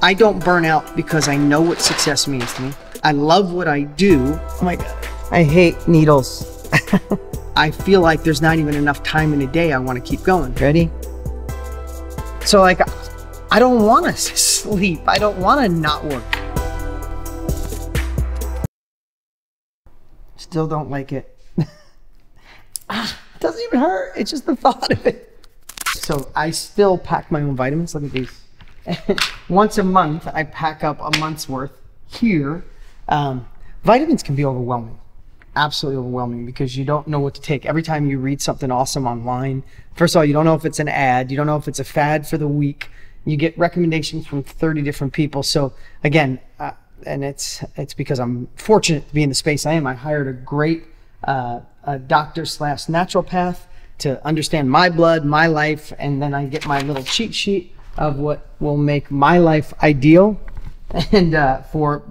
I don't burn out because I know what success means to me. I love what I do. Oh my God, I hate needles. I feel like there's not even enough time in a day. I want to keep going. Ready? So like, I don't want to sleep. I don't want to not work. Still don't like it. It doesn't even hurt. It's just the thought of it. So I still pack my own vitamins. Look at these. Once a month, I pack up a month's worth here. Vitamins can be overwhelming. Absolutely overwhelming because you don't know what to take. Every time you read something awesome online, first of all, you don't know if it's an ad. You don't know if it's a fad for the week. You get recommendations from 30 different people. So again, and it's because I'm fortunate to be in the space I am. I hired a great doctor / naturopath to understand my blood, my life, and then I get my little cheat sheet of what will make my life ideal. And for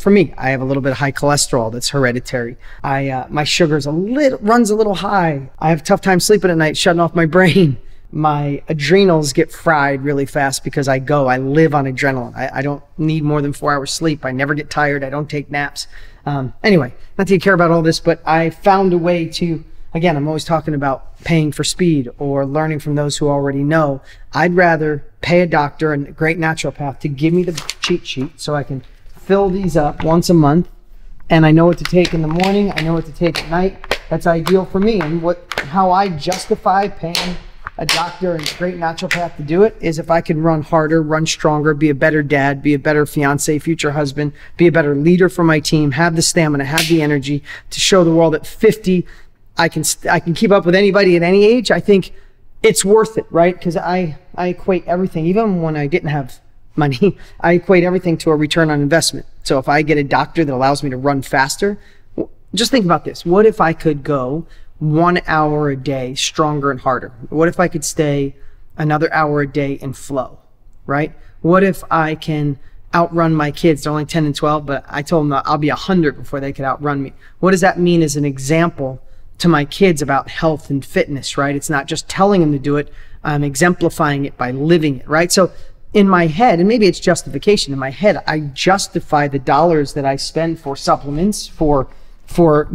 me, I have a little bit of high cholesterol that's hereditary. My sugar's runs a little high. I have a tough time sleeping at night, shutting off my brain. My adrenals get fried really fast because I live on adrenaline. I don't need more than 4 hours sleep. I never get tired. I don't take naps. Anyway, not that you care about all this, but I found a way to, again, I'm always talking about paying for speed or learning from those who already know. I'd rather pay a doctor and a great naturopath to give me the cheat sheet so I can fill these up once a month, and I know what to take in the morning. I know what to take at night. That's ideal for me. And how I justify paying a doctor and a great naturopath to do it is if I can run harder, run stronger, be a better dad, be a better fiance, future husband, be a better leader for my team, have the stamina, have the energy to show the world at 50, I can keep up with anybody at any age. I think it's worth it, right? Because I equate everything, even when I didn't have money, I equate everything to a return on investment. So if I get a doctor that allows me to run faster, just think about this. What if I could go 1 hour a day stronger and harder? What if I could stay another hour a day in flow, right? What if I can outrun my kids? They're only 10 and 12, but I told them I'll be 100 before they could outrun me. What does that mean as an example to my kids about health and fitness, right? It's not just telling them to do it, I'm exemplifying it by living it, right? So in my head, and maybe it's justification, in my head, I justify the dollars that I spend for supplements, for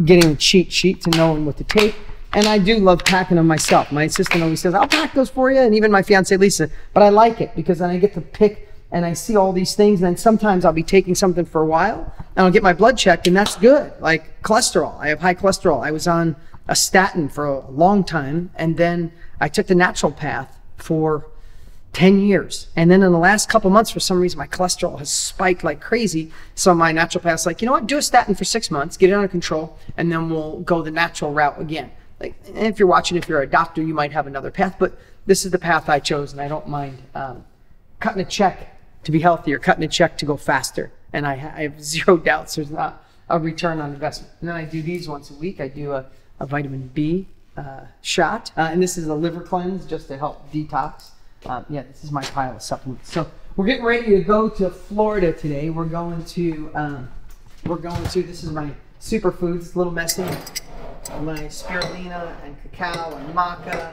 getting a cheat sheet to knowing what to take. And I do love packing them myself. My assistant always says, I'll pack those for you. And even my fiance, Lisa, but I like it because then I get to pick and I see all these things. And then sometimes I'll be taking something for a while and I'll get my blood checked and that's good. Like cholesterol, I have high cholesterol. I was on a statin for a long time. And then I took the natural path for 10 years. And then in the last couple months, for some reason, my cholesterol has spiked like crazy. So my naturopath's like, you know what, do a statin for 6 months, get it under control, and then we'll go the natural route again. Like, if you're watching, if you're a doctor, you might have another path, but this is the path I chose, and I don't mind cutting a check to be healthier, cutting a check to go faster. And I have zero doubts there's not a return on investment. And then I do these once a week. I do a vitamin B shot, and this is a liver cleanse just to help detox. Yeah, this is my pile of supplements. So we're getting ready to go to Florida today. We're going to, this is my superfoods. It's a little messy. My spirulina and cacao and maca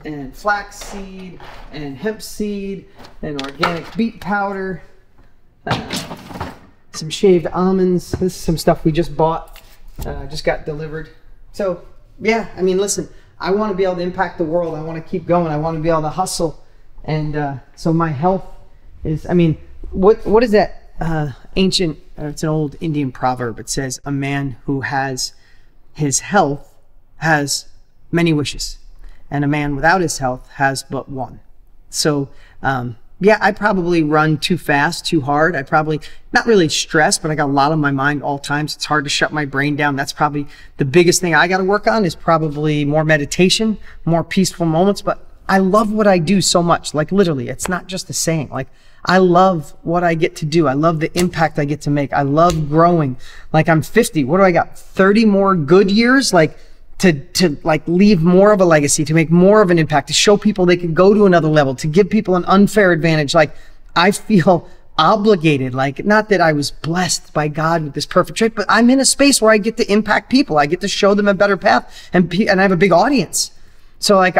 and flaxseed and hemp seed and organic beet powder, some shaved almonds. This is some stuff we just bought, just got delivered. So yeah, I mean, listen, I want to be able to impact the world. I want to keep going. I want to be able to hustle. And so my health is, I mean, what is that ancient, it's an old Indian proverb. It says, a man who has his health has many wishes, and a man without his health has but one. So yeah, I probably run too fast, too hard. I probably, not really stressed, but I got a lot on my mind all times. It's hard to shut my brain down. That's probably the biggest thing I got to work on, is probably more meditation, more peaceful moments. But I love what I do so much. Like literally, it's not just a saying. Like I love what I get to do. I love the impact I get to make. I love growing. Like I'm 50. What do I got? 30 more good years? Like to like leave more of a legacy, to make more of an impact, to show people they can go to another level, to give people an unfair advantage. Like I feel obligated. Like, not that I was blessed by God with this perfect trait, but I'm in a space where I get to impact people. I get to show them a better path, and I have a big audience. So like,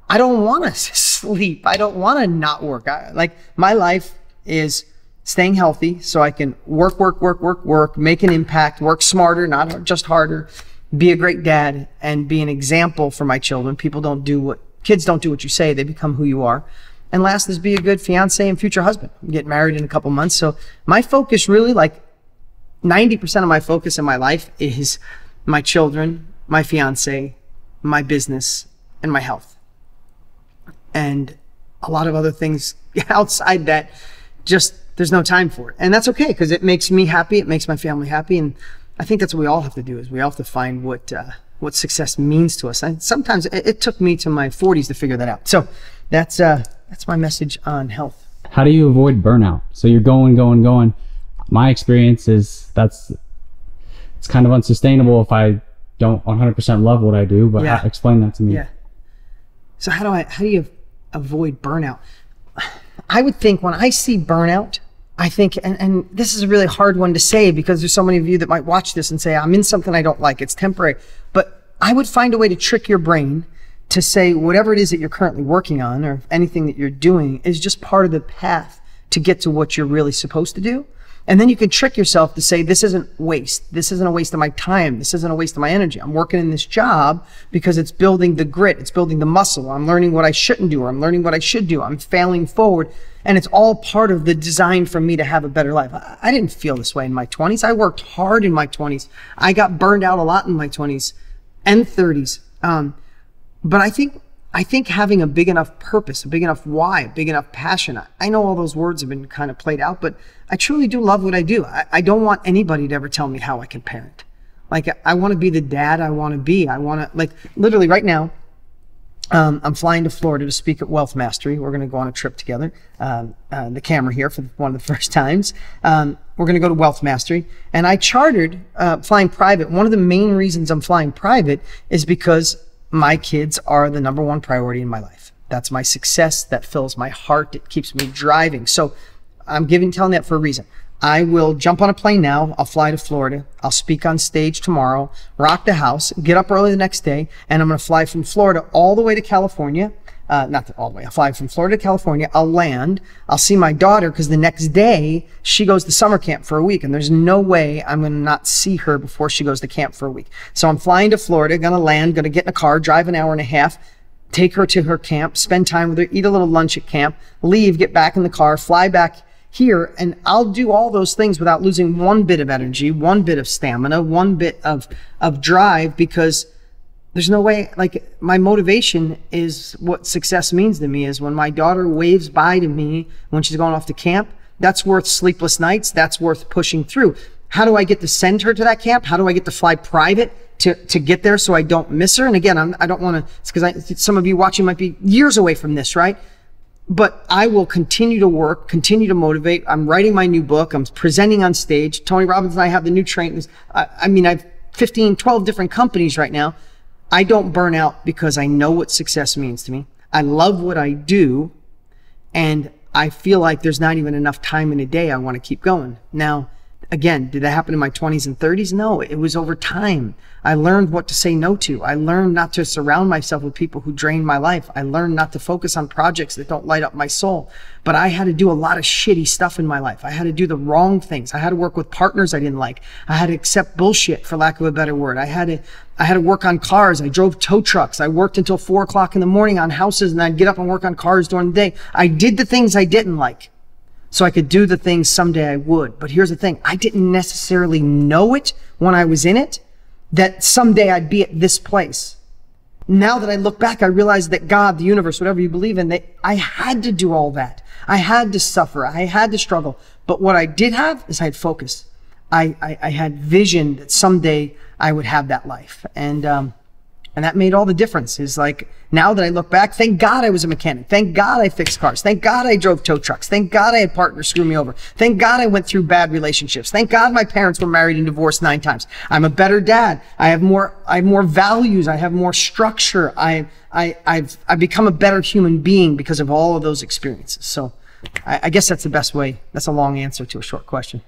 I don't want to sleep. I don't want to not work. Like my life is staying healthy so I can work, make an impact, work smarter, not just harder, be a great dad, and be an example for my children. Kids don't do what you say, they become who you are. And last is be a good fiance and future husband. I'm getting married in a couple months. So my focus really, like 90% of my focus in my life is my children, my fiance, my business, and my health. And a lot of other things outside that, just there's no time for it. And that's okay, because it makes me happy, it makes my family happy. And I think that's what we all have to do, is we all have to find what success means to us. And sometimes it took me to my 40s to figure that out. So that's my message on health. How do you avoid burnout? So you're going. My experience is it's kind of unsustainable if I don't 100% love what I do, but Yeah. explain that to me. Yeah. So how do you avoid burnout? I would think when I see burnout, I think, and this is a really hard one to say because there's so many of you that might watch this and say, I'm in something I don't like, it's temporary. But I would find a way to trick your brain to say whatever it is that you're currently working on or anything that you're doing is just part of the path to get to what you're really supposed to do. And then you can trick yourself to say, this isn't waste. This isn't a waste of my time. This isn't a waste of my energy. I'm working in this job because it's building the grit. It's building the muscle. I'm learning what I shouldn't do, or I'm learning what I should do. I'm failing forward. And it's all part of the design for me to have a better life. I didn't feel this way in my 20s. I worked hard in my 20s. I got burned out a lot in my 20s and 30s. But I think having a big enough purpose, a big enough why, a big enough passion, I know all those words have been kind of played out, but I truly do love what I do. I don't want anybody to ever tell me how I can parent. Like, I want to be the dad I want to be. I want to, like, literally right now, I'm flying to Florida to speak at Wealth Mastery. We're going to go on a trip together. The camera here for one of the first times. We're going to go to Wealth Mastery. And I chartered flying private. One of the main reasons I'm flying private is because my kids are the number one priority in my life. That's my success. That fills my heart. It keeps me driving. So I'm telling that for a reason. I will jump on a plane now. I'll fly to Florida. I'll speak on stage tomorrow, rock the house, get up early the next day, and I'm going to fly from Florida all the way to California. All the way. I'll fly from Florida to California. I'll land. I'll see my daughter because the next day she goes to summer camp for a week, and there's no way I'm going to not see her before she goes to camp for a week. So I'm flying to Florida, going to land, going to get in a car, drive an hour and a half, take her to her camp, spend time with her, eat a little lunch at camp, leave, get back in the car, fly back here, and I'll do all those things without losing one bit of energy, one bit of stamina, one bit of drive, because there's no way, like, my motivation is what success means to me is when my daughter waves by to me when she's going off to camp, that's worth sleepless nights, that's worth pushing through. How do I get to send her to that camp? How do I get to fly private to get there so I don't miss her? And again, I don't want to, it's because some of you watching might be years away from this, right? But I will continue to work, continue to motivate. I'm writing my new book. I'm presenting on stage. Tony Robbins and I have the new trainings. I mean, I have 15, 12 different companies right now. I don't burn out because I know what success means to me. I love what I do. And I feel like there's not even enough time in a day I want to keep going. Now, again, did that happen in my 20s and 30s? No, it was over time. I learned what to say no to. I learned not to surround myself with people who drain my life. I learned not to focus on projects that don't light up my soul. But I had to do a lot of shitty stuff in my life. I had to do the wrong things. I had to work with partners I didn't like. I had to accept bullshit, for lack of a better word. I had to work on cars. I drove tow trucks. I worked until 4 o'clock in the morning on houses, and I'd get up and work on cars during the day. I did the things I didn't like so I could do the things someday I would. But here's the thing. I didn't necessarily know it when I was in it, that someday I'd be at this place. Now that I look back, I realize that God, the universe, whatever you believe in, that I had to do all that. I had to suffer. I had to struggle. But what I did have is I had focus. I had vision that someday I would have that life. And that made all the difference. Is like, now that I look back, thank God I was a mechanic. Thank God I fixed cars. Thank God I drove tow trucks. Thank God I had partners screw me over. Thank God I went through bad relationships. Thank God my parents were married and divorced 9 times. I'm a better dad. I have more values. I have more structure. I've become a better human being because of all of those experiences. So I guess that's the best way. That's a long answer to a short question.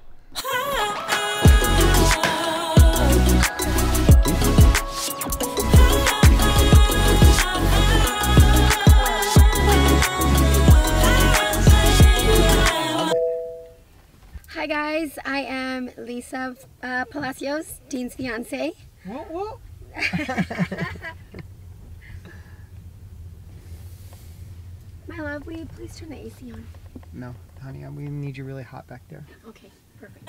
Hi guys, I am Lisa Palacios, Dean's fiance. Whoa, whoa. My love, will you please turn the AC on? No, honey, we need you really hot back there. Okay, perfect.